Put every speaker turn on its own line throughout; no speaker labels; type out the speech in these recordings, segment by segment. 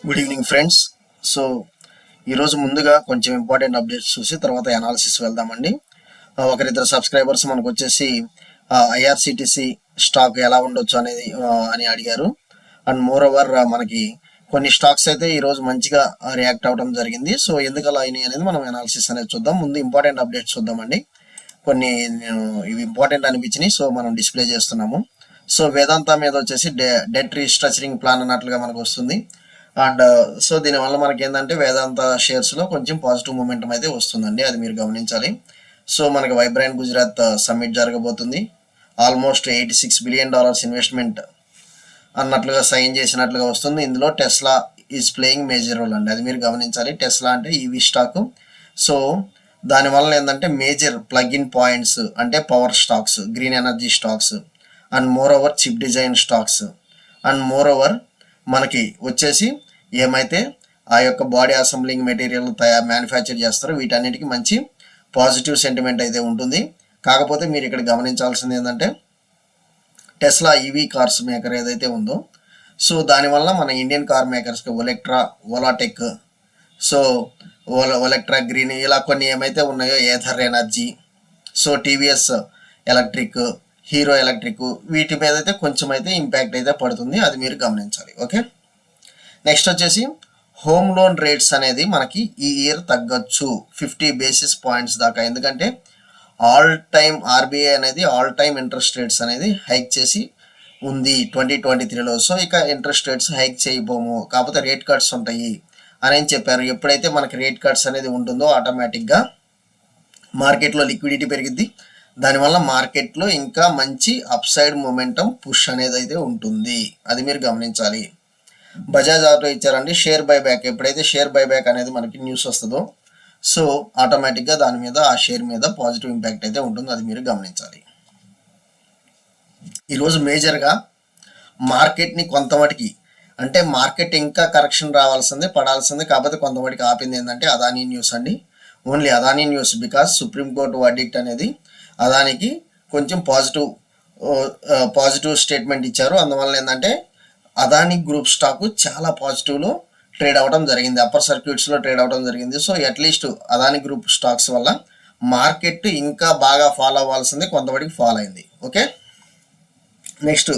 Good evening friends. So ఈరోజు ముందుగా కొంచెం ఇంపార్టెంట్ అప్డేట్స్ చూసి తర్వాత అనాలిసిస్ వెళ్దామండి. ఒకరిద్దరు సబ్స్క్రైబర్స్ మనకు వచ్చేసి ఐఆర్సిటిసి స్టాక్ ఎలా ఉండొచ్చు అనేది అని అడిగారు. అండ్ మోర్ ఓవర్ మనకి కొన్ని స్టాక్స్ అయితే ఈరోజు మంచిగా రియాక్ట్ అవ్వడం జరిగింది. సో ఎందుకు అలా అయినాయి అనేది మనం అనాలిసిస్ అనేది చూద్దాం. ముందు ఇంపార్టెంట్ అప్డేట్స్ చూద్దామండి. కొన్ని ఇవి ఇంపార్టెంట్ అనిపించినాయి, సో మనం డిస్ప్లే చేస్తున్నాము. సో వేదాంత మీద వచ్చేసి డెట్ రీస్ట్రక్చరింగ్ ప్లాన్ అన్నట్లుగా మనకు వస్తుంది. అండ్ సో దీనివల్ల మనకి ఏంటంటే వేదాంత షేర్స్లో కొంచెం పాజిటివ్ మూమెంటం అయితే వస్తుందండి, అది మీరు గమనించాలి. సో మనకి వైబ్రెంట్ గుజరాత్ సమ్మిట్ జరగబోతుంది. ఆల్మోస్ట్ $86 బిలియన్ ఇన్వెస్ట్మెంట్ అన్నట్లుగా సైన్ చేసినట్లుగా వస్తుంది. ఇందులో Tesla is playing major role అండి, అది మీరు గమనించాలి. టెస్లా అంటే ఈవీ స్టాక్. సో దానివల్ల ఏంటంటే మేజర్ ప్లగ్ ఇన్ పాయింట్స్ అంటే power stocks, green energy stocks, and more over chip design stocks, and more over మనకి వచ్చేసి ఏమైతే ఆ యొక్క బాడీ అసెంబ్లింగ్ మెటీరియల్ మ్యానుఫ్యాక్చర్ చేస్తారో వీటన్నిటికీ మంచి పాజిటివ్ సెంటిమెంట్ అయితే ఉంటుంది. కాకపోతే మీరు ఇక్కడ గమనించాల్సింది ఏంటంటే టెస్లా ఈవీ కార్స్ మేకర్ ఏదైతే ఉందో, సో దానివల్ల మన ఇండియన్ కార్ మేకర్స్కి ఒలెక్ట్రా, ఓలాటెక్, సో ఒలెక్ట్రా గ్రీన్ ఇలా కొన్ని ఏమైతే ఉన్నాయో, Ather Energy, so TVS Electric, Hero Electric, వీటి మీద అయితే కొంచెం అయితే ఇంపాక్ట్ అయితే పడుతుంది, అది మీరు గమనించాలి. ఓకే, నెక్స్ట్ వచ్చేసి హోమ్ లోన్ రేట్స్ అనేది మనకి ఈ ఇయర్ తగ్గొచ్చు 50 బేసిస్ పాయింట్స్ దాకా. ఎందుకంటే ఆల్ టైమ్ ఆర్బీఐ అనేది ఆల్ టైమ్ ఇంట్రెస్ట్ రేట్స్ అనేది హైక్ చేసి ఉంది 2023లో. సో ఇక ఇంట్రెస్ట్ రేట్స్ హైక్ చేయబోము, కాకపోతే రేట్ కట్స్ ఉంటాయి అని చెప్పారు. ఎప్పుడైతే మనకి రేట్ కట్స్ అనేది ఉంటుందో ఆటోమేటిక్గా మార్కెట్లో లిక్విడిటీ పెరిగిద్ది. దానివల్ల మార్కెట్లో ఇంకా మంచి అప్సైడ్ మొమెంటం పుష్ అనేది అయితే ఉంటుంది, అది మీరు గమనించాలి. బజాజ్ ఆటో ఇచ్చారండి షేర్ బైబ్యాక్. ఎప్పుడైతే షేర్ బైబ్యాక్ అనేది మనకి న్యూస్ వస్తుందో, సో ఆటోమేటిక్గా దాని మీద ఆ షేర్ మీద పాజిటివ్ ఇంపాక్ట్ అయితే ఉంటుంది, అది మీరు గమనించాలి. ఈరోజు మేజర్గా మార్కెట్ని కొంతమటికి అంటే మార్కెట్ ఇంకా కరెక్షన్ రావాల్సిందే, పడాల్సిందే, కాకపోతే కొంతమటికి ఆపింది ఏంటంటే అదానీ న్యూస్ అండి. Only Adani news, because supreme court verdict అనేది అదానికి కొంచెం పాజిటివ్ స్టేట్మెంట్ ఇచ్చారు. అందువల్ల ఏంటంటే అదానీ గ్రూప్ స్టాకు చాలా పాజిటివ్లో ట్రేడ్ అవ్వడం జరిగింది, అప్పర్ సర్క్యూట్స్లో ట్రేడ్ అవ్వడం జరిగింది. So at least Adani group stocks వల్ల మార్కెట్ ఇంకా బాగా ఫాలో అవ్వాల్సింది, కొంతవరకు ఫాలో అయింది. Okay, next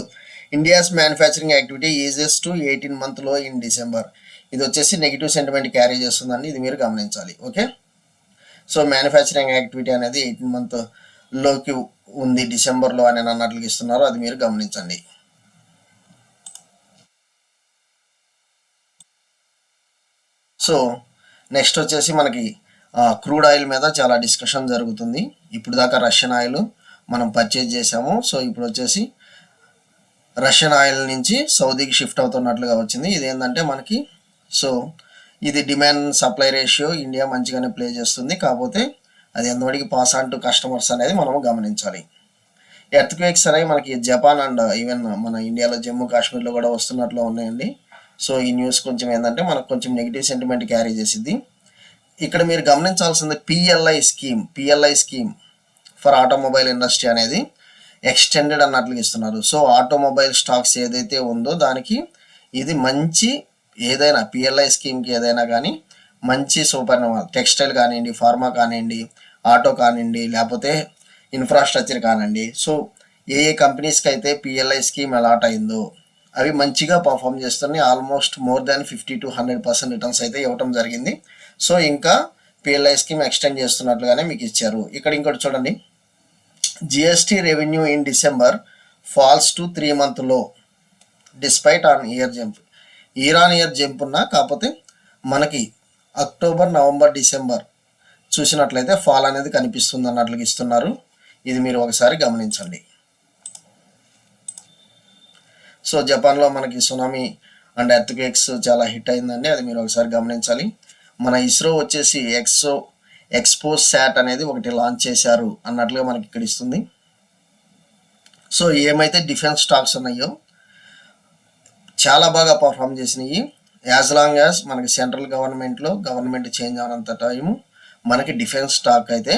India's manufacturing activity eases to 18 month లో ఇన్ డిసెంబర్. ఇది వచ్చేసి నెగిటివ్ సెంటిమెంట్ క్యారీ చేస్తుందండి, ఇది మీరు గమనించాలి. ఓకే, సో మ్యానుఫ్యాక్చరింగ్ యాక్టివిటీ అనేది 18 month లోకి ఉంది డిసెంబర్లో అని అన్నట్లుగా ఇస్తున్నారు, అది మీరు గమనించండి. సో నెక్స్ట్ వచ్చేసి మనకి క్రూడ్ ఆయిల్ మీద చాలా డిస్కషన్ జరుగుతుంది. ఇప్పుడు దాకా రష్యన్ ఆయిల్ మనం పర్చేజ్ చేసాము, సో ఇప్పుడు వచ్చేసి రష్యన్ ఆయిల్ నుంచి సౌదీకి షిఫ్ట్ అవుతున్నట్లుగా వచ్చింది. ఇదేంటంటే మనకి సో ఇది డిమాండ్ సప్లై రేషియో ఇండియా మంచిగానే ప్లే చేస్తుంది, కాకపోతే అది ఎంతవరకు పాస్ ఆన్ టు కస్టమర్స్ అనేది మనము గమనించాలి. ఎర్త్క్వేక్స్ అనేవి మనకి జపాన్ అండ్ ఈవెన్ మన ఇండియాలో జమ్మూ కాశ్మీర్లో కూడా వస్తున్నట్లు ఉన్నాయండి. సో ఈ న్యూస్ కొంచెం ఏంటంటే మనకు కొంచెం నెగిటివ్ సెంటిమెంట్ క్యారీ చేసిద్ది. ఇక్కడ మీరు గమనించాల్సింది PLI scheme for automobile industry అనేది ఎక్స్టెండెడ్ అన్నట్లుగా ఇస్తున్నారు. సో ఆటోమొబైల్ స్టాక్స్ ఏదైతే ఉందో దానికి ఇది మంచి, ఏదైనా పిఎల్ఐ స్కీమ్కి ఏదైనా కానీ మంచి సూపర్, టెక్స్టైల్ కానివ్వండి, ఫార్మా కానివ్వండి, ఆటో కానివ్వండి, లేకపోతే ఇన్ఫ్రాస్ట్రక్చర్ కానివ్వండి, సో ఏ కంపెనీస్కి అయితే పిఎల్ఐ స్కీమ్ అలాట్ అయిందో అవి మంచిగా పర్ఫామ్ చేస్తున్నాయి. Almost more than 50 to 100% returns అయితే ఇవ్వడం జరిగింది. సో ఇంకా పిఎల్ఐ స్కీమ్ ఎక్స్టెండ్ చేస్తున్నట్లుగానే మీకు ఇచ్చారు. ఇక్కడ ఇంకోటి చూడండి, GST revenue in December falls to 3 month లో despite on year jump. Year on year jump ఉన్నా, కాకపోతే మనకి అక్టోబర్, నవంబర్, డిసెంబర్ చూసినట్లయితే ఫాల్ అనేది కనిపిస్తుంది అన్నట్లుగా ఇస్తున్నారు, ఇది మీరు ఒకసారి గమనించండి. సో జపాన్లో మనకి సునామీ అండ్ ఎర్త్క్వేక్స్ చాలా హిట్ అయిందండి, అది మీరు ఒకసారి గమనించాలి. మన ఇస్రో వచ్చేసి ఎక్స్పో శాట్ అనేది ఒకటి లాంచ్ చేశారు అన్నట్లుగా మనకి ఇక్కడ ఇస్తుంది. సో ఏమైతే డిఫెన్స్ స్టాక్స్ ఉన్నాయో చాలా బాగా పర్ఫామ్ చేసినాయి. యాజ్ లాంగ్ యాజ్ మనకి సెంట్రల్ గవర్నమెంట్ చేంజ్ అవనంత టైము మనకి డిఫెన్స్ స్టాక్ అయితే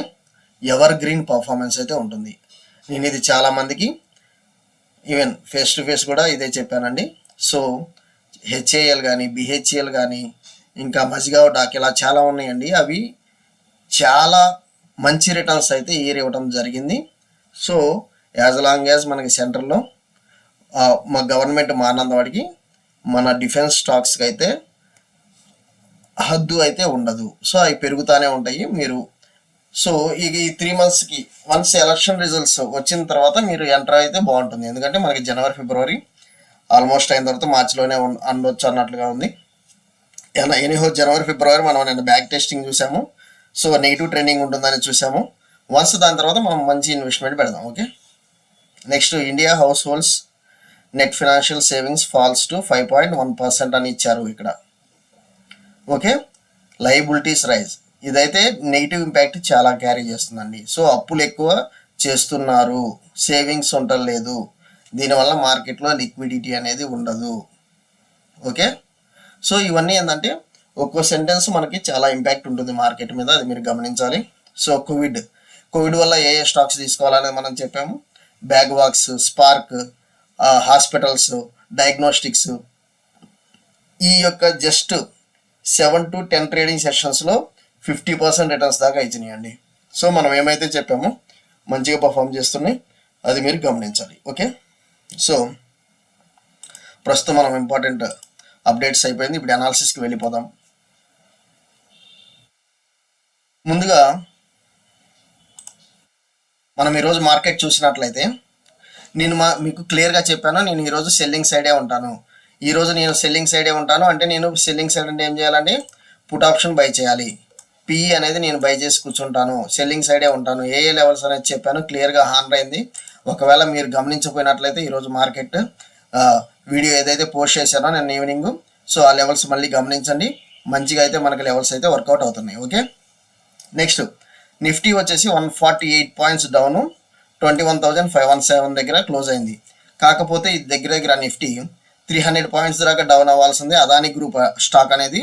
ఎవర్ గ్రీన్ పర్ఫార్మెన్స్ అయితే ఉంటుంది. నేను ఇది చాలామందికి ఈవెన్ ఫేస్ టు ఫేస్ కూడా ఇదే చెప్పానండి. సో హెచ్ఏఎల్ కానీ, బిహెచ్ఏఎల్ కానీ, ఇంకా మజ్గావ్ డాక్ ఇలా చాలా ఉన్నాయండి. అవి చాలా మంచి రిటర్న్స్ అయితే ఇయర్ ఇవ్వడం జరిగింది. సో యాజ్ లాంగ్ యాజ్ మనకి సెంట్రల్లో మా గవర్నమెంట్ మారినంత వాడికి మన డిఫెన్స్ స్టాక్స్కి అయితే హద్దు అయితే ఉండదు. సో అవి పెరుగుతూనే ఉంటాయి. మీరు సో ఈ 3 monthsకి వన్స్ ఎలక్షన్ రిజల్ట్స్ వచ్చిన తర్వాత మీరు ఎంటర్ అయితే బాగుంటుంది. ఎందుకంటే మనకి జనవరి, ఫిబ్రవరి ఆల్మోస్ట్ అయిన తర్వాత మార్చిలోనే ఉండొచ్చు అన్నట్లుగా ఉంది. ఎనీహో జనవరి, ఫిబ్రవరి మనం నిన్న బ్యాక్ టెస్టింగ్ చూసాము. సో నెగిటివ్ ట్రెండింగ్ ఉంటుందని చూసాము. వన్స్ దాని తర్వాత మనం మంచి ఇన్వెస్ట్మెంట్ పెడదాం. Okay, next India households net financial savings falls to 5.1% అని ఇచ్చారు ఇక్కడ. ఓకే, లయబిలిటీస్ రైజ్, ఇదైతే నెగిటివ్ ఇంపాక్ట్ చాలా క్యారీ చేస్తుందండి. సో అప్పులు ఎక్కువ చేస్తున్నారు, సేవింగ్స్ ఉండలేదు, దీనివల్ల మార్కెట్లో లిక్విడిటీ అనేది ఉండదు. ఓకే, సో ఇవన్నీ ఏంటంటే ఒక్కో సెంటెన్స్ మనకి చాలా ఇంపాక్ట్ ఉంటుంది మార్కెట్ మీద, అది మీరు గమనించాలి. సో కోవిడ్ వల్ల ఏ స్టాక్స్ తీసుకోవాలనేది మనం చెప్పాము. Bag wax, spark, hospitals, diagnostics, ఈ యొక్క జస్ట్ 7 to 10 ట్రేడింగ్ సెషన్స్లో 50% రిటర్న్స్ దాకా ఇచ్చినాయండి. సో మనం ఏమైతే చెప్పామో మంచిగా పర్ఫామ్ చేస్తున్నాయి, అది మీరు గమనించాలి. ఓకే, సో ప్రస్తుతం మనం ఇంపార్టెంట్ అప్డేట్స్ అయిపోయింది. ఇప్పుడు అనాలిసిస్కి వెళ్ళిపోదాం. ముందుగా మనం ఈరోజు మార్కెట్ చూసినట్లయితే నేను మీకు క్లియర్గా చెప్పాను, నేను ఈరోజు సెల్లింగ్ సైడే ఉంటాను. ఈరోజు నేను సెల్లింగ్ సైడే ఉంటాను అంటే నేను సెల్లింగ్ సైడ్ అంటే ఏం చేయాలంటే పుట్ ఆప్షన్ బై చేయాలి. పిఈ అనేది నేను బై చేసి కూర్చుంటాను, సెల్లింగ్ సైడే ఉంటాను. ఏ లెవెల్స్ అనేది చెప్పాను, క్లియర్గా హాన్ అయింది. ఒకవేళ మీరు గమనించకపోయినట్లయితే ఈరోజు మార్కెట్ వీడియో ఏదైతే పోస్ట్ చేశానో నేను ఈవినింగ్, సో ఆ లెవెల్స్ మళ్ళీ గమనించండి. మంచిగా అయితే మనకి లెవెల్స్ అయితే వర్కౌట్ అవుతున్నాయి. ఓకే, నెక్స్ట్ నిఫ్టీ వచ్చేసి 148 పాయింట్స్ డౌను 21,517 దగ్గర క్లోజ్ అయింది. కాకపోతే ఇది దగ్గర నిఫ్టీ 300 పాయింట్స్ దాకా డౌన్ అవ్వాల్సింది. అదాని గ్రూప్ స్టాక్ అనేది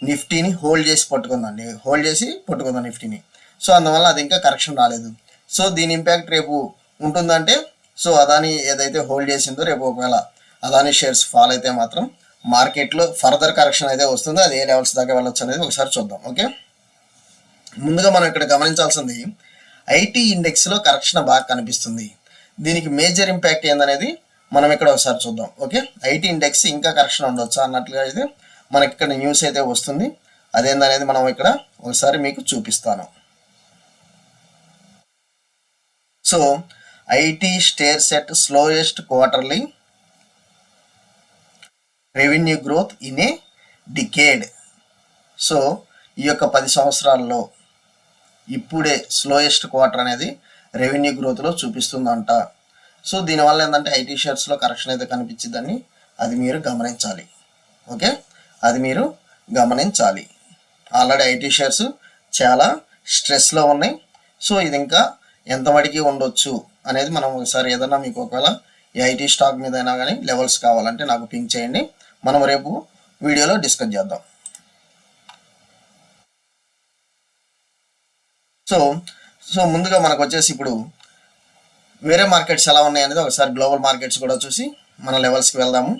నిఫ్టీని హోల్డ్ చేసి పట్టుకుందాం నిఫ్టీని. సో అందువల్ల అది ఇంకా కరెక్షన్ రాలేదు. సో దీని ఇంపాక్ట్ రేపు ఉంటుందంటే, సో అదాని ఏదైతే హోల్డ్ చేసిందో రేపు ఒకవేళ అదాని షేర్స్ ఫాల్ అయితే మాత్రం మార్కెట్లో ఫర్దర్ కరెక్షన్ అయితే వస్తుందో, అది ఏ లెవెల్స్ దాకా వెళ్ళొచ్చు అనేది ఒకసారి చూద్దాం. ఓకే, ముందుగా మనం ఇక్కడ గమనించాల్సింది ఐటీ ఇండెక్స్లో కరెక్షన్ బాగా కనిపిస్తుంది. దీనికి మేజర్ ఇంపాక్ట్ ఏందనేది మనం ఇక్కడ ఒకసారి చూద్దాం. ఓకే, ఐటీ ఇండెక్స్ ఇంకా కరెక్షన్ ఉండొచ్చా అన్నట్లుగా అయితే మనకి ఇక్కడ న్యూస్ అయితే వస్తుంది. అదేందనేది మనం ఇక్కడ ఒకసారి మీకు చూపిస్తాను. So IT stairs at slowest quarterly revenue growth in a decade. So ఈ యొక్క 10 సంవత్సరాల్లో ఇప్పుడే స్లోయెస్ట్ క్వార్టర్ అనేది రెవెన్యూ గ్రోత్లో చూపిస్తుందంట. సో దీనివల్ల ఏంటంటే ఐటీ షేర్స్లో కరెక్షన్ అయితే కనిపించిందని అది మీరు గమనించాలి. ఓకే, అది మీరు గమనించాలి. ఆల్రెడీ ఐటీ షేర్స్ చాలా స్ట్రెస్లో ఉన్నాయి. సో ఇది ఇంకా ఎంతవరకు ఉండొచ్చు అనేది మనం ఒకసారి ఏదన్నా మీకు ఒకవేళ ఈ ఐటీ స్టాక్ మీద అయినా కానీ లెవెల్స్ కావాలంటే నాకు పింక్ చేయండి, మనం రేపు వీడియోలో డిస్కస్ చేద్దాం. సో ముందుగా మనకు వచ్చేసి ఇప్పుడు వేరే మార్కెట్స్ ఎలా ఉన్నాయి అనేది ఒకసారి గ్లోబల్ మార్కెట్స్ కూడా చూసి మన లెవెల్స్కి వెళ్దాము.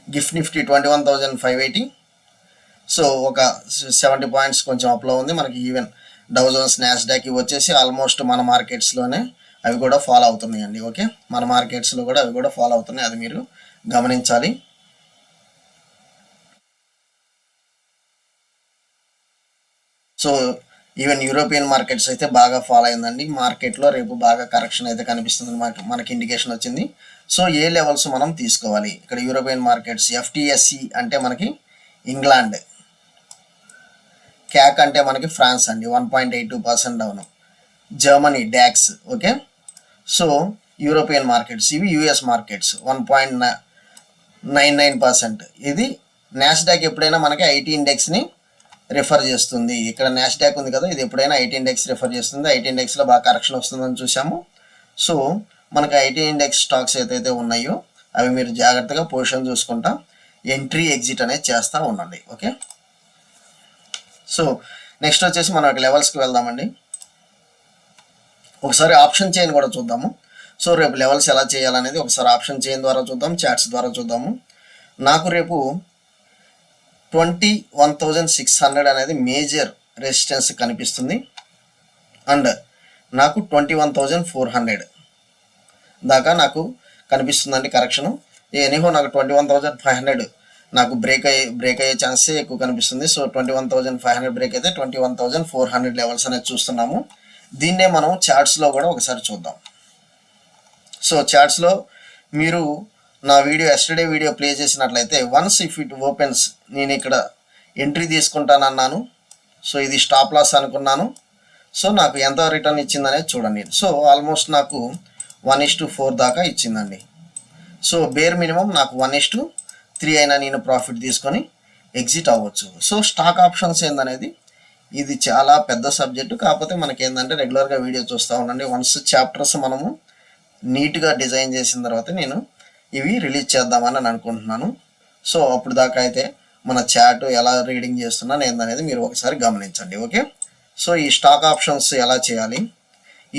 గిఫ్ట్ నిఫ్టీ 21,580, సో ఒక 70 పాయింట్స్ కొంచెం అప్లో ఉంది మనకి. ఈవెన్ డౌ జోన్స్, నాస్డాక్ ఇవి వచ్చేసి ఆల్మోస్ట్ మన మార్కెట్స్లోనే అవి కూడా ఫాలో అవుతున్నాయండి. ఓకే, మన మార్కెట్స్లో కూడా అవి కూడా ఫాలో అవుతున్నాయి, అది మీరు గమనించాలి. సో ఈవెన్ యూరోపియన్ మార్కెట్స్ అయితే బాగా ఫాలో అయిందండి. మార్కెట్లో రేపు బాగా కరెక్షన్ అయితే కనిపిస్తుంది, మనకి ఇండికేషన్ వచ్చింది. సో ఏ లెవెల్స్ మనం తీసుకోవాలి ఇక్కడ యూరోపియన్ మార్కెట్స్? ఎఫ్టిఎస్సి అంటే మనకి ఇంగ్లాండ్, క్యాక్ అంటే మనకి ఫ్రాన్స్ అండి 1.82% down, Germany DAX. Okay, so European markets ఇవి. US markets 1.99%. ఇది నాస్డాక్ ఎప్పుడైనా మనకి ఐటీ ఇండెక్స్ని రిఫర్ చేస్తుంది. ఇక్కడ నాస్డాక్ ఉంది కదా, ఇది ఎప్పుడైనా ఐటీ ఇండెక్స్ రిఫర్ చేస్తుంది. ఐటీ ఇండెక్స్లో బాగా కరెక్షన్ వస్తుందని చూసాము. సో మనకి ఐటీ ఇండెక్స్ స్టాక్స్ ఏదైతే ఉన్నాయో అవి మీరు జాగ్రత్తగా పొజిషన్ చూసుకుంటా ఎంట్రీ ఎగ్జిట్ అనేది చేస్తూ ఉండండి. ఓకే, సో నెక్స్ట్ వచ్చేసి మనం లెవెల్స్కి వెళ్దామండి. ఒకసారి ఆప్షన్ చైన్ కూడా చూద్దాము. సో రేపు లెవెల్స్ ఎలా చేయాలనేది ఒకసారి ఆప్షన్ చైన్ ద్వారా చూద్దాం, చార్ట్స్ ద్వారా చూద్దాము. నాకు రేపు 21,600 అనేది మేజర్ రెసిస్టెన్స్ కనిపిస్తుంది. అండ్ నాకు 21,400 దాకా నాకు కనిపిస్తుందండి కరెక్షను. ఎనీహో నాకు 21,500 నాకు బ్రేక్ అయ్యే ఛాన్సే ఎక్కువ కనిపిస్తుంది. సో 21,500 బ్రేక్ అయితే 21,400 లెవెల్స్ అనేది చూస్తున్నాము. దీన్నే మనం చార్ట్స్లో కూడా ఒకసారి చూద్దాం. సో చార్ట్స్లో మీరు నా ఎస్టర్డే వీడియో ప్లే చేసినట్లయితే వన్స్ ఇఫ్ ఇట్ ఓపెన్స్ నేను ఇక్కడ ఎంట్రీ తీసుకుంటానన్నాను. సో ఇది స్టాప్ లాస్ అనుకున్నాను. సో నాకు ఎంత రిటర్న్ ఇచ్చిందనేది చూడండి. సో ఆల్మోస్ట్ నాకు 1:4 దాకా ఇచ్చిందండి. సో బేర్ మినిమం నాకు 1:3 అయినా నేను ప్రాఫిట్ తీసుకొని ఎగ్జిట్ అవ్వచ్చు. సో స్టాక్ ఆప్షన్స్ ఏందనేది ఇది చాలా పెద్ద సబ్జెక్టు. కాకపోతే మనకి ఏంటంటే రెగ్యులర్గా వీడియో చూస్తూ ఉండండి. వన్స్ చాప్టర్స్ మనము నీట్గా డిజైన్ చేసిన తర్వాత నేను ఇవి రిలీజ్ చేద్దామని అనుకుంటున్నాను. సో అప్పుడు దాకా అయితే మన చాట్ ఎలా రీడింగ్ చేస్తున్నాను ఏందనేది మీరు ఒకసారి గమనించండి. ఓకే, సో ఈ స్టాక్ ఆప్షన్స్ ఎలా చేయాలి,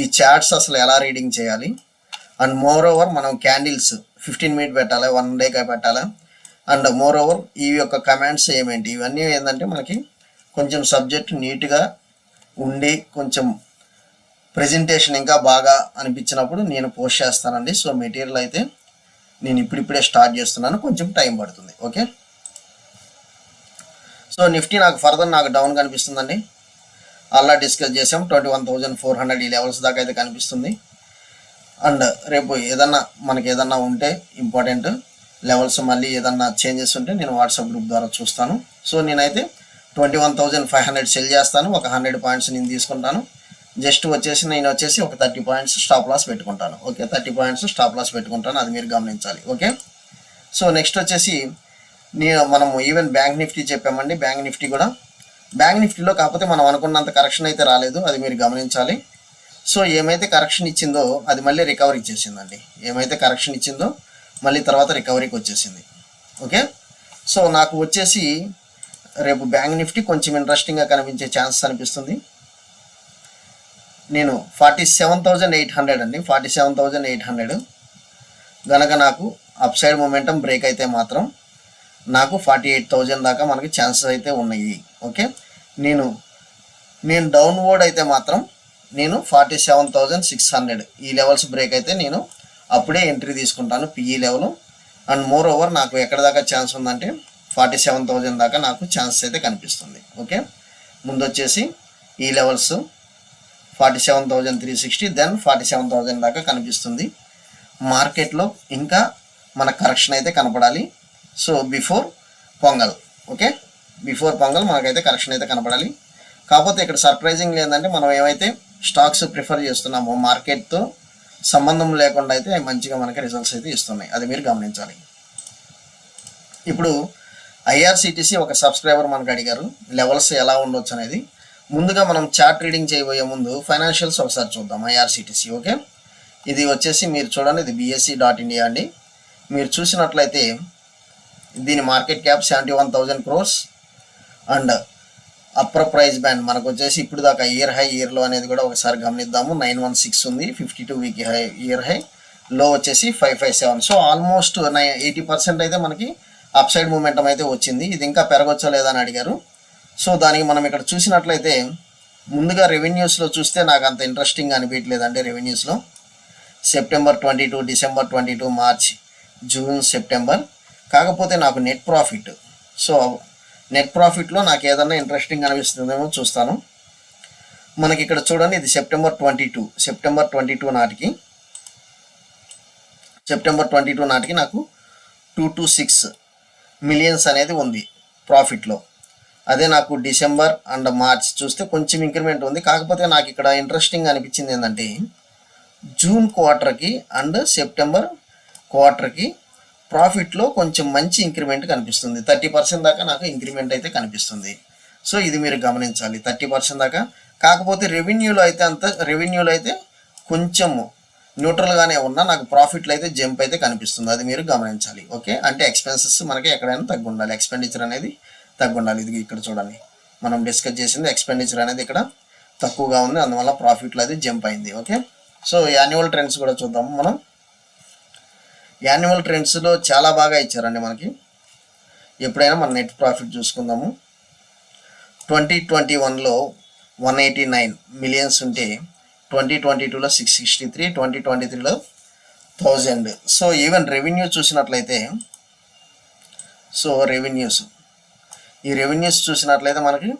ఈ చాట్స్ అసలు ఎలా రీడింగ్ చేయాలి, అండ్ మోర్ ఓవర్ మనం క్యాండిల్స్ 15 మినిట్ పెట్టాలి, 1 డేకి పెట్టాలి, అండ్ మోర్ ఓవర్ ఈ యొక్క కమాండ్స్ ఏమేంటి, ఇవన్నీ ఏంటంటే మనకి కొంచెం సబ్జెక్ట్ నీట్గా ఉండి కొంచెం ప్రెజెంటేషన్ ఇంకా బాగా అనిపించినప్పుడు నేను పోస్ట్ చేస్తానండి. సో మెటీరియల్ అయితే నేను ఇప్పుడిప్పుడే స్టార్ట్ చేస్తున్నాను, కొంచెం టైం పడుతుంది. ఓకే, సో నిఫ్టీ నాకు ఫర్దర్ నాకు డౌన్ కనిపిస్తుందండి. అలా డిస్కస్ చేసాం 21,400 ఈ లెవెల్స్ దాకా అయితే కనిపిస్తుంది. అండ్ రేపు మనకి ఏదన్నా ఉంటే ఇంపార్టెంట్ లెవెల్స్ మళ్ళీ ఏదన్నా చేంజెస్ ఉంటే నేను వాట్సాప్ గ్రూప్ ద్వారా చూస్తాను. సో నేనైతే 21,500 సెల్ చేస్తాను. ఒక 100 పాయింట్స్ నేను తీసుకుంటాను. జస్ట్ నేను వచ్చేసి ఒక 30 పాయింట్స్ స్టాప్ లాస్ పెట్టుకుంటాను. ఓకే, 30 పాయింట్స్ స్టాప్ లాస్ పెట్టుకుంటాను, అది మీరు గమనించాలి. ఓకే, సో నెక్స్ట్ వచ్చేసి మనము ఈవెన్ బ్యాంక్ నిఫ్టీ చెప్పామండి. బ్యాంక్ నిఫ్టీలో కాకపోతే మనం అనుకున్నంత కరెక్షన్ అయితే రాలేదు, అది మీరు గమనించాలి. సో ఏమైతే కరెక్షన్ ఇచ్చిందో అది మళ్ళీ రికవరీ ఇచ్చేసిందండి. ఏమైతే కరెక్షన్ ఇచ్చిందో మళ్ళీ తర్వాత రికవరీకి వచ్చేసింది. ఓకే, సో నాకు వచ్చేసి రేపు బ్యాంక్ నిఫ్టీ కొంచెం ఇంట్రెస్టింగ్గా కనిపించే ఛాన్సెస్ అనిపిస్తుంది. నేను 47,800 అండి, 47,800 కనుక నాకు అప్ సైడ్ మొమెంటం బ్రేక్ అయితే మాత్రం నాకు 48,000 దాకా మనకి ఛాన్సెస్ అయితే ఉన్నాయి. ఓకే, నేను డౌన్వర్డ్ అయితే మాత్రం నేను 47,600 ఈ లెవెల్స్ బ్రేక్ అయితే నేను అప్పుడే ఎంట్రీ తీసుకుంటాను PE level. And more over నాకు ఎక్కడ దాకా ఛాన్స్ ఉందంటే 47,000 దాకా నాకు ఛాన్సెస్ అయితే కనిపిస్తుంది. ఓకే, ముందు వచ్చేసి ఈ లెవెల్స్ 47,360 దెన్ 47,000 దాకా కనిపిస్తుంది. మార్కెట్లో ఇంకా మన కరెక్షన్ అయితే కనపడాలి. So before pongal, okay, before pongal మనకైతే కరెక్షన్ అయితే కనపడాలి. కాకపోతే ఇక్కడ సర్ప్రైజింగ్ ఏంటంటే మనం ఏమైతే స్టాక్స్ ప్రిఫర్ చేస్తున్నామో మార్కెట్తో సంబంధం లేకుండా అయితే మంచిగా మనకి రిజల్ట్స్ అయితే ఇస్తున్నాయి, అది మీరు గమనించాలి. ఇప్పుడు ఐఆర్సిటిసి ఒక సబ్స్క్రైబర్ మనకు అడిగారు లెవెల్స్ ఎలా ఉండొచ్చు అనేది. ముందుగా మనం చార్ట్ రీడింగ్ చేయబోయే ముందు ఫైనాన్షియల్స్ ఒకసారి చూద్దాం ఐఆర్సిటిసి. ఓకే, ఇది వచ్చేసి మీరు చూడండి, ఇది BSE.India అండి. మీరు చూసినట్లయితే దీని market cap 71,000 crores and upper price band మనకు వచ్చేసి ఇప్పుడు దాకా ఇయర్లో అనేది కూడా ఒకసారి గమనిద్దాము. 916 ఉంది, 52 వీక్ ఇయర్ హై, లో వచ్చేసి 557. సో ఆల్మోస్ట్ 80% అయితే మనకి అప్ సైడ్ మూమెంటం అయితే వచ్చింది. ఇది ఇంకా పెరగొచ్చా లేదా అని అడిగారు. సో దానికి మనం ఇక్కడ చూసినట్లయితే ముందుగా రెవెన్యూస్లో చూస్తే నాకు అంత ఇంట్రెస్టింగ్ అనిపించలేదండి. రెవెన్యూస్లో September 22, December 22, March, June, September. కాకపోతే నాకు నెట్ ప్రాఫిట్, సో నెట్ ప్రాఫిట్లో నాకు ఏదన్నా ఇంట్రెస్టింగ్ అనిపిస్తుందేమో చూస్తాను. మనకి ఇక్కడ చూడండి, ఇది సెప్టెంబర్ 22 నాటికి నాకు 226 మిలియన్స్ అనేది ఉంది ప్రాఫిట్లో. అదే నాకు డిసెంబర్ అండ్ మార్చ్ చూస్తే కొంచెం ఇంక్రిమెంట్ ఉంది. కాకపోతే నాకు ఇక్కడ ఇంట్రెస్టింగ్ అనిపించింది ఏంటంటే జూన్ క్వార్టర్కి అండ్ సెప్టెంబర్ క్వార్టర్కి ప్రాఫిట్లో కొంచెం మంచి ఇంక్రిమెంట్ కనిపిస్తుంది. 30% దాకా నాకు ఇంక్రిమెంట్ అయితే కనిపిస్తుంది. సో ఇది మీరు గమనించాలి, 30% దాకా. కాకపోతే రెవెన్యూలో అయితే కొంచెం న్యూట్రల్గానే ఉన్నా నాకు ప్రాఫిట్లో అయితే జంప్ అయితే కనిపిస్తుంది, అది మీరు గమనించాలి. ఓకే, అంటే ఎక్స్పెన్సెస్ మనకి ఎక్కడైనా తగ్గి ఉండాలి, ఎక్స్పెండిచర్ అనేది తగ్గి ఉండాలి. ఇది ఇక్కడ చూడండి, మనం డిస్కస్ చేసింది ఎక్స్పెండిచర్ అనేది ఇక్కడ తక్కువగా ఉంది, అందువల్ల ప్రాఫిట్లో అయితే జంప్ అయింది. ఓకే, సో యాన్యువల్ ట్రెండ్స్ కూడా చూద్దాము. మనం యాన్యువల్ ట్రెండ్స్లో చాలా బాగా ఇచ్చారండి మనకి. ఎప్పుడైనా మన నెట్ ప్రాఫిట్ చూసుకుందాము. 2021లో 189 మిలియన్స్ ఉంటే 2022లో 663, 2023లో 1000. సో ఈవెన్ రెవెన్యూ చూసినట్లయితే ఈ రెవెన్యూస్ చూసినట్లయితే మనకి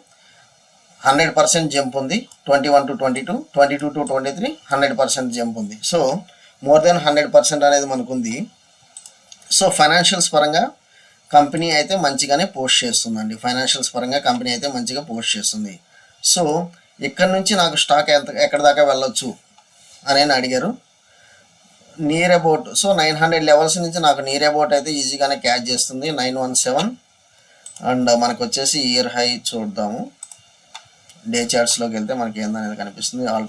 100% జంప్ ఉంది. 21 to 22, 22 to 23 100% జంప్ ఉంది. సో మోర్ దెన్ 100% అనేది మనకు ఉంది. సో ఫైనాన్షియల్స్ పరంగా కంపెనీ అయితే మంచిగానే పోస్ట్ చేస్తుందండి. సో ఇక్కడ నుంచి నాకు స్టాక్ ఎక్కడ దాకా వెళ్ళొచ్చు అని అడిగారు. నియర్ అబౌట్ 900 లెవెల్స్ నుంచి నాకు నియర్ అబౌట్ అయితే ఈజీగానే క్యాచ్ చేస్తుంది 917. అండ్ మనకు వచ్చేసి ఇయర్ హై చూద్దాము. డే చార్ట్స్లోకి వెళ్తే మనకి ఏందనేది కనిపిస్తుంది. ఆల్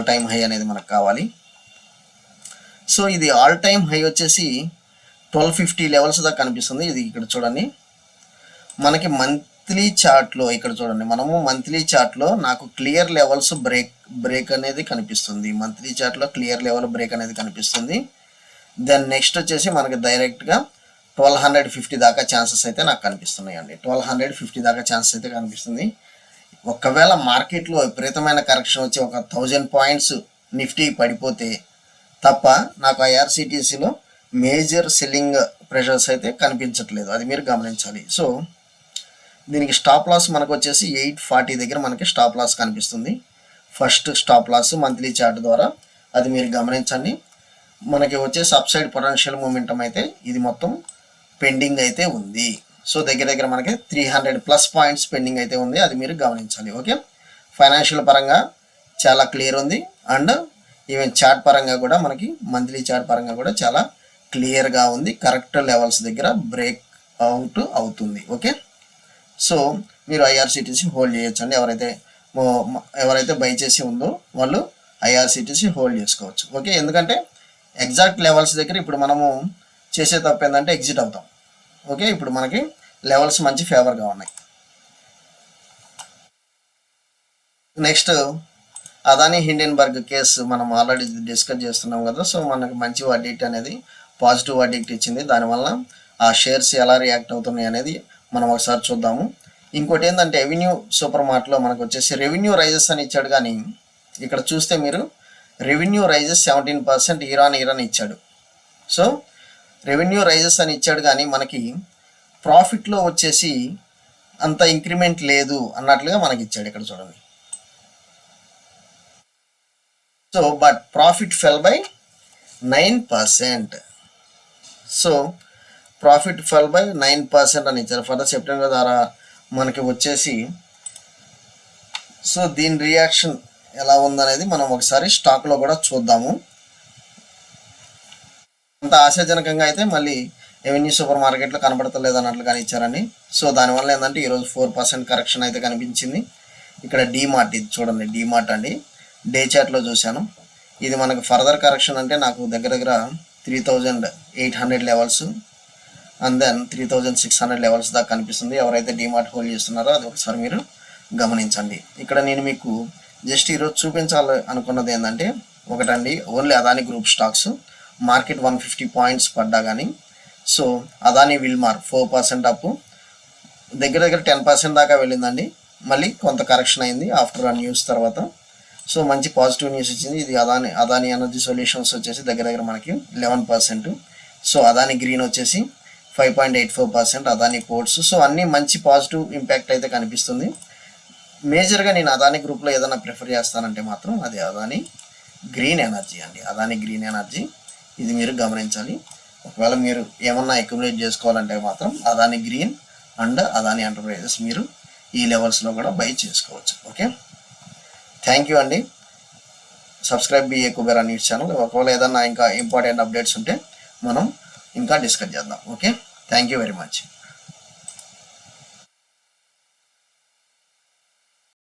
టైమ్ హై అనేది మనకు కావాలి. సో ఇది ఆల్ టైమ్ హై వచ్చేసి 1250 లెవెల్స్ దాకా కనిపిస్తుంది. ఇది ఇక్కడ చూడండి, మనకి మంత్లీ చార్ట్లో ఇక్కడ చూడండి, మనము మంత్లీ చార్ట్లో నాకు క్లియర్ లెవెల్స్ బ్రేక్ అనేది కనిపిస్తుంది. దెన్ నెక్స్ట్ వచ్చేసి మనకి డైరెక్ట్గా 1250 దాకా ఛాన్సెస్ అయితే నాకు కనిపిస్తున్నాయండి. 1250 దాకా ఛాన్సెస్ అయితే కనిపిస్తుంది. ఒకవేళ మార్కెట్లో విపరీతమైన కరెక్షన్ వచ్చి ఒక 1000 పాయింట్స్ నిఫ్టీ పడిపోతే తప్ప నాకు ఐఆర్సిటీసీలో మేజర్ సెల్లింగ్ ప్రెషర్స్ అయితే కనిపించట్లేదు, అది మీరు గమనించాలి. సో దీనికి స్టాప్ లాస్ మనకు వచ్చేసి 840 దగ్గర మనకి స్టాప్ లాస్ కనిపిస్తుంది. First stop loss monthly chart ద్వారా, అది మీరు గమనించండి. మనకి వచ్చేసి అప్ సైడ్ పొటెన్షియల్ మూమెంటం అయితే ఇది మొత్తం పెండింగ్ అయితే ఉంది. సో దగ్గర మనకి 300+ పాయింట్స్ పెండింగ్ అయితే ఉంది, అది మీరు గమనించాలి. ఓకే, ఫైనాన్షియల్ పరంగా చాలా క్లియర్ ఉంది. అండ్ ఈవెన్ చార్ట్ పరంగా కూడా మనకి మంత్లీ చార్ట్ పరంగా కూడా చాలా క్లియర్గా ఉంది. కరెక్ట్ లెవెల్స్ దగ్గర బ్రేక్ అవుట్ అవుతుంది. ఓకే, సో మీరు ఐఆర్సిటీసీ హోల్డ్ చేయొచ్చండి. ఎవరైతే బై చేసి ఉందో వాళ్ళు ఐఆర్సిటీసీ హోల్డ్ చేసుకోవచ్చు. ఓకే, ఎందుకంటే ఎగ్జాక్ట్ లెవెల్స్ దగ్గర ఇప్పుడు మనము చేసే తప్పు ఏంటంటే ఎగ్జిట్ అవుతాం. ఓకే, ఇప్పుడు మనకి లెవెల్స్ మంచి ఫేవర్గా ఉన్నాయి. నెక్స్ట్ అదానీ హిండెన్బర్గ్ కేసు మనం ఆల్రెడీ డిస్కస్ చేస్తున్నాం కదా. సో మనకు మంచి వర్డిక్ట్ అనేది పాజిటివ్ వర్డిక్ట్ ఇచ్చింది. దానివల్ల ఆ షేర్స్ ఎలా రియాక్ట్ అవుతున్నాయి అనేది మనం ఒకసారి చూద్దాము. ఇంకోటి ఏంటంటే రెవెన్యూ సూపర్ మార్ట్లో మనకు వచ్చేసి రెవెన్యూ రైజెస్ అని ఇచ్చాడు, కానీ ఇక్కడ చూస్తే మీరు రెవెన్యూ రైజెస్ 17% ఇయర్ ఆన్ ఇచ్చాడు. సో రెవెన్యూ రైజెస్ అని ఇచ్చాడు, కానీ మనకి ప్రాఫిట్లో వచ్చేసి అంత ఇంక్రిమెంట్ లేదు అన్నట్లుగా మనకి ఇచ్చాడు. ఇక్కడ చూడండి. So but profit fell by 9%. So profit fell by 9% అని ఇచ్చారు ఫర్ ద సెప్టెంబర్ ద్వారా మనకి వచ్చేసి. సో దీని రియాక్షన్ ఎలా ఉందనేది మనం ఒకసారి స్టాక్లో కూడా చూద్దాము. అంత ఆశాజనకంగా అయితే మళ్ళీ రెవెన్యూ సూపర్ మార్కెట్లో కనబడతలేదు అన్నట్లుగానే ఇచ్చారండి. సో దానివల్ల ఏంటంటే ఈరోజు 4% కరెక్షన్ అయితే కనిపించింది. ఇక్కడ డీమార్ట్, ఇది చూడండి, డీమార్ట్ అండి. డే చార్ట్లో చూశాను. ఇది మనకు ఫర్దర్ కరెక్షన్ అంటే నాకు దగ్గర 3800 లెవెల్స్ అండ్ దెన్ 3600 లెవెల్స్ దాకా కనిపిస్తుంది. ఎవరైతే డీమార్ట్ హోల్డ్ చేస్తున్నారో అది ఒకసారి మీరు గమనించండి. ఇక్కడ నేను మీకు జస్ట్ ఈరోజు చూపించాలి అనుకున్నది ఏంటంటే ఒకటండి, only Adani group stocks market 150 points పడ్డా కానీ, సో అదానీ విల్మార్ 4% అప్, దగ్గర 10% దాకా వెళ్ళిందండి. మళ్ళీ కొంత కరెక్షన్ అయింది ఆఫ్టర్ ఆ న్యూస్ తర్వాత. సో మంచి పాజిటివ్ న్యూస్ ఇచ్చింది. ఇది అదానీ ఎనర్జీ సొల్యూషన్స్ వచ్చేసి దగ్గర మనకి 11%. సో అదానీ గ్రీన్ వచ్చేసి 5.84%, అదానీ పోర్ట్స్. సో అన్నీ మంచి పాజిటివ్ ఇంపాక్ట్ అయితే కనిపిస్తుంది. మేజర్గా నేను అదానీ గ్రూప్లో ఏదైనా ప్రిఫర్ చేస్తానంటే మాత్రం అది అదానీ గ్రీన్ ఎనర్జీ అండి. అదానీ గ్రీన్ ఎనర్జీ, ఇది మీరు గమనించాలి. ఒకవేళ మీరు ఏమన్నా అక్యుములేట్ చేసుకోవాలంటే మాత్రం Adani Green and Adani Enterprises మీరు ఈ లెవెల్స్లో కూడా బై చేసుకోవచ్చు. ఓకే, థ్యాంక్ యూ అండి. Subscribe BA Kubera News channel. ఒకవేళ ఏదన్నా ఇంకా ఇంపార్టెంట్ అప్డేట్స్ ఉంటే మనం ఇంకా డిస్కస్ చేద్దాం. Okay, thank you very much.